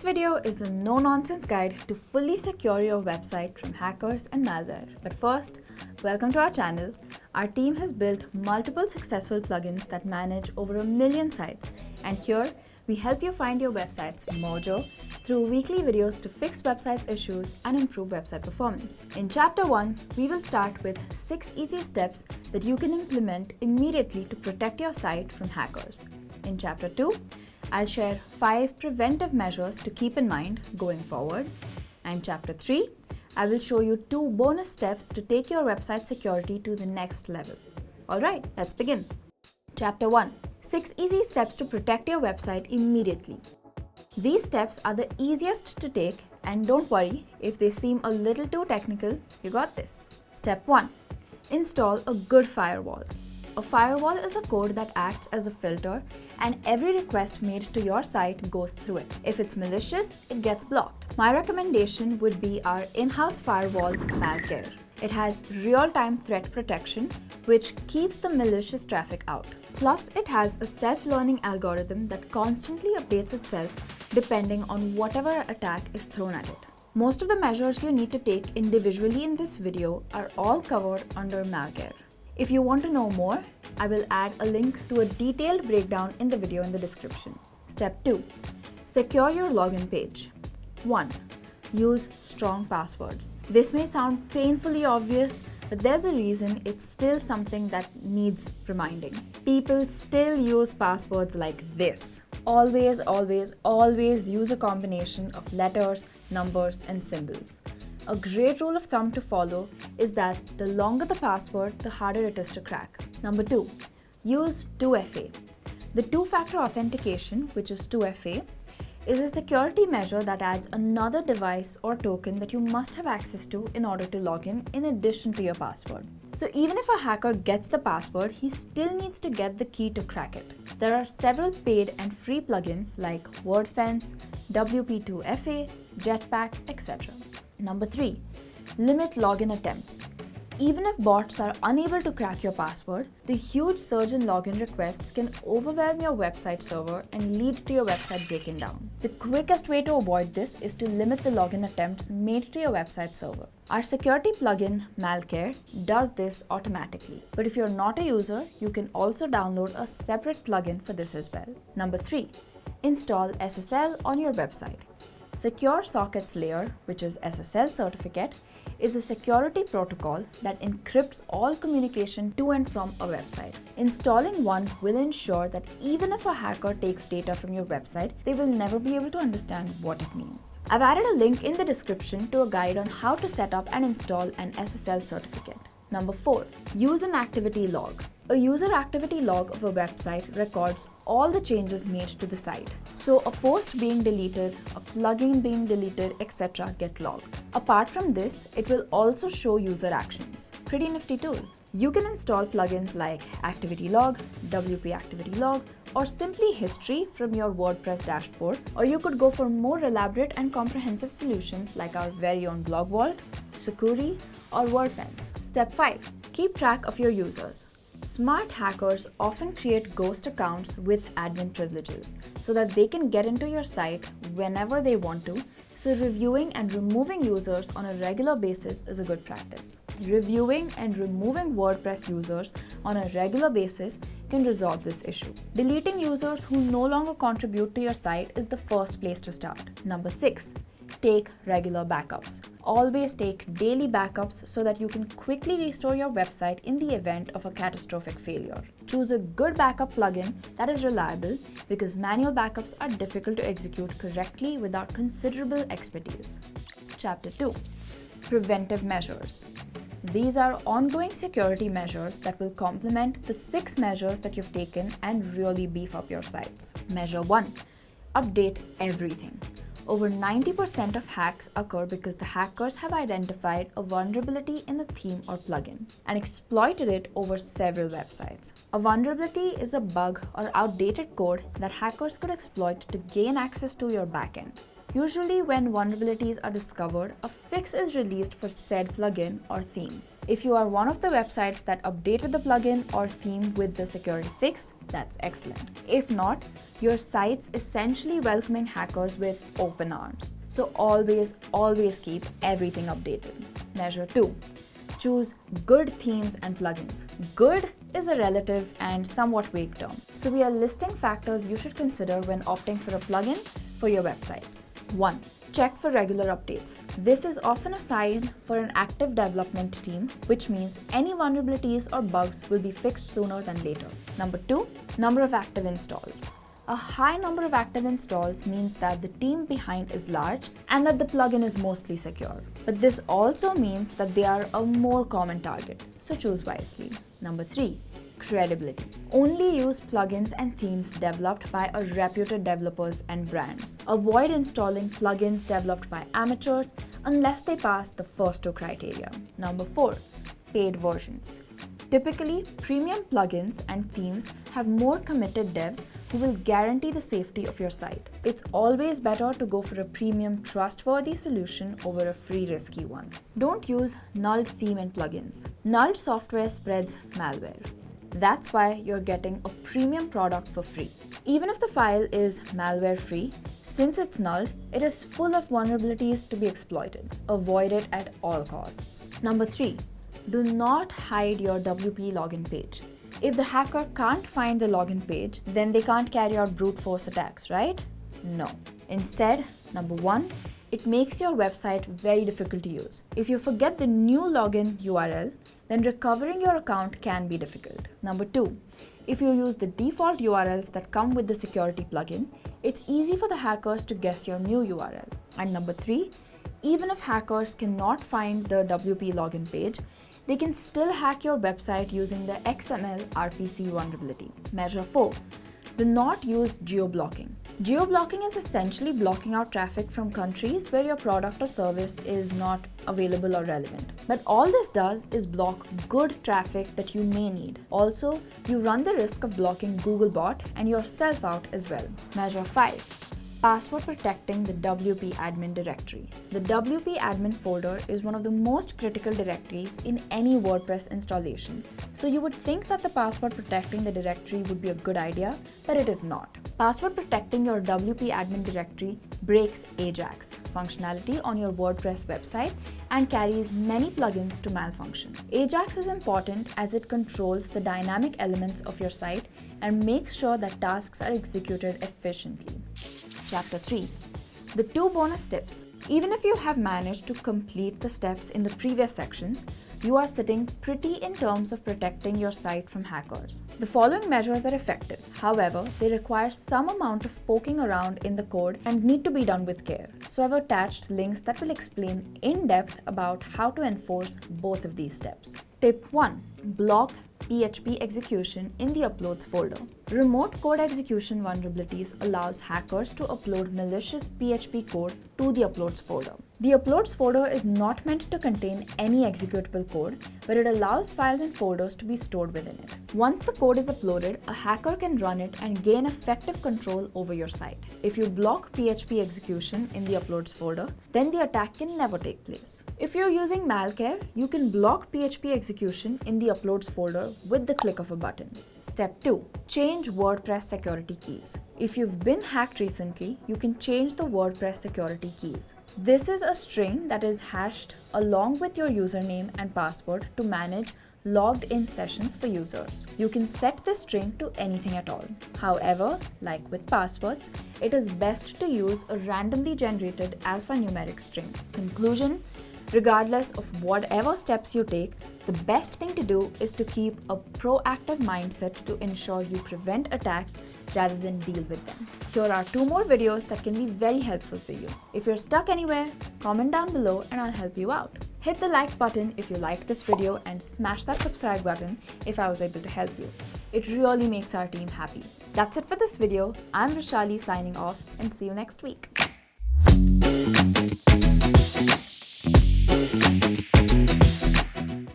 This video is a no-nonsense guide to fully secure your website from hackers and malware. But first, welcome to our channel. Our team has built multiple successful plugins that manage over 1 million sites. And here, we help you find your website's mojo through weekly videos to fix websites issues and improve website performance. In Chapter 1, we will start with 6 easy steps that you can implement immediately to protect your site from hackers. In Chapter 2, I'll share 5 preventive measures to keep in mind going forward. And Chapter 3, I will show you 2 bonus steps to take your website security to the next level. Alright, let's begin. Chapter 1. 6 easy steps to protect your website immediately. These steps are the easiest to take, and don't worry if they seem a little too technical, you got this. Step 1. Install a good firewall. A firewall is a code that acts as a filter, and every request made to your site goes through it. If it's malicious, it gets blocked. My recommendation would be our in-house firewall, Malcare. It has real-time threat protection, which keeps the malicious traffic out. Plus, it has a self-learning algorithm that constantly updates itself depending on whatever attack is thrown at it. Most of the measures you need to take individually in this video are all covered under Malcare. If you want to know more, I will add a link to a detailed breakdown in the video in the description. Step 2. Secure your login page. 1. Use strong passwords. This may sound painfully obvious, but there's a reason it's still something that needs reminding. People still use passwords like this. Always, always, always use a combination of letters, numbers, and symbols. A great rule of thumb to follow is that the longer the password, the harder it is to crack. Number 2. Use 2FA. The two-factor authentication, which is 2FA, is a security measure that adds another device or token that you must have access to in order to log in addition to your password. So even if a hacker gets the password, he still needs to get the key to crack it. There are several paid and free plugins like WordFence, WP2FA, Jetpack, etc. Number 3. Limit login attempts. Even if bots are unable to crack your password, the huge surge in login requests can overwhelm your website server and lead to your website breaking down. The quickest way to avoid this is to limit the login attempts made to your website server. Our security plugin, Malcare, does this automatically. But if you're not a user, you can also download a separate plugin for this as well. Number 3. Install SSL on your website. Secure Sockets Layer, which is SSL certificate, is a security protocol that encrypts all communication to and from a website. Installing one will ensure that even if a hacker takes data from your website, they will never be able to understand what it means. I've added a link in the description to a guide on how to set up and install an SSL certificate. Number 4. Use an activity log. A user activity log of a website records all the changes made to the site. So a post being deleted, a plugin being deleted, etc. get logged. Apart from this, it will also show user actions. Pretty nifty tool. You can install plugins like Activity Log, WP Activity Log, or simply History from your WordPress dashboard, or you could go for more elaborate and comprehensive solutions like our very own Blog Vault, Security, or WordFence. Step 5. Keep track of your users. Smart hackers often create ghost accounts with admin privileges so that they can get into your site whenever they want to, so reviewing and removing users on a regular basis is a good practice. Reviewing and removing WordPress users on a regular basis can resolve this issue. Deleting users who no longer contribute to your site is the first place to start. Number 6. Take regular backups. Always take daily backups so that you can quickly restore your website in the event of a catastrophic failure. Choose a good backup plugin that is reliable because manual backups are difficult to execute correctly without considerable expertise. Chapter 2. Preventive Measures. These are ongoing security measures that will complement the 6 measures that you've taken and really beef up your sites. Measure 1. Update everything. Over 90% of hacks occur because the hackers have identified a vulnerability in a theme or plugin and exploited it over several websites. A vulnerability is a bug or outdated code that hackers could exploit to gain access to your backend. Usually when vulnerabilities are discovered, a fix is released for said plugin or theme. If you are one of the websites that updated the plugin or theme with the security fix, that's excellent. If not, your site's essentially welcoming hackers with open arms. So always keep everything updated. Measure 2. Choose good themes and plugins. Good is a relative and somewhat vague term, so we are listing factors you should consider when opting for a plugin for your websites. 1. Check for regular updates. This is often a sign for an active development team, which means any vulnerabilities or bugs will be fixed sooner than later. Number 2. Number of active installs. A high number of active installs means that the team behind is large and that the plugin is mostly secure. But this also means that they are a more common target, so choose wisely. Number 3. Credibility. Only use plugins and themes developed by a reputed developers and brands. Avoid installing plugins developed by amateurs unless they pass the first 2 criteria. Number 4. Paid versions. Typically, premium plugins and themes have more committed devs who will guarantee the safety of your site. It's always better to go for a premium, trustworthy solution over a free, risky one. Don't use nulled theme and plugins. Nulled software spreads malware. That's why you're getting a premium product for free. Even if the file is malware-free, since it's null, it is full of vulnerabilities to be exploited. Avoid it at all costs. Number 3. Do not hide your WP login page. If the hacker can't find the login page, then they can't carry out brute force attacks, right? No. Instead, number 1, it makes your website very difficult to use. If you forget the new login URL, then recovering your account can be difficult. Number 2, if you use the default URLs that come with the security plugin, it's easy for the hackers to guess your new URL. And number 3, even if hackers cannot find the WP login page, they can still hack your website using the XML RPC vulnerability. Measure 4. Do not use geoblocking. Geoblocking is essentially blocking out traffic from countries where your product or service is not available or relevant. But all this does is block good traffic that you may need. Also, you run the risk of blocking Googlebot and yourself out as well. Measure 5. Password protecting the WP admin directory. The WP admin folder is one of the most critical directories in any WordPress installation. So you would think that the password protecting the directory would be a good idea, but it is not. Password protecting your WP admin directory breaks AJAX functionality on your WordPress website and carries many plugins to malfunction. AJAX is important as it controls the dynamic elements of your site and makes sure that tasks are executed efficiently. Chapter 3. The 2 bonus tips. Even if you have managed to complete the steps in the previous sections, you are sitting pretty in terms of protecting your site from hackers. The following measures are effective. However, they require some amount of poking around in the code and need to be done with care. So I've attached links that will explain in depth about how to enforce both of these steps. Tip 1. Block PHP execution in the uploads folder. Remote code execution vulnerabilities allows hackers to upload malicious PHP code to the uploads folder. The uploads folder is not meant to contain any executable code, but it allows files and folders to be stored within it. Once the code is uploaded, a hacker can run it and gain effective control over your site. If you block PHP execution in the uploads folder, then the attack can never take place. If you're using malware, you can block PHP execution in the uploads folder with the click of a button. Step 2. Change WordPress security keys. If you've been hacked recently, you can change the WordPress security keys. This is a string that is hashed along with your username and password to manage logged in sessions for users. You can set this string to anything at all. However, like with passwords, it is best to use a randomly generated alphanumeric string. Conclusion: regardless of whatever steps you take, the best thing to do is to keep a proactive mindset to ensure you prevent attacks rather than deal with them. Here are 2 more videos that can be very helpful for you. If you're stuck anywhere, comment down below and I'll help you out. Hit the like button if you liked this video and smash that subscribe button if I was able to help you. It really makes our team happy. That's it for this video. I'm Vishali signing off and see you next week.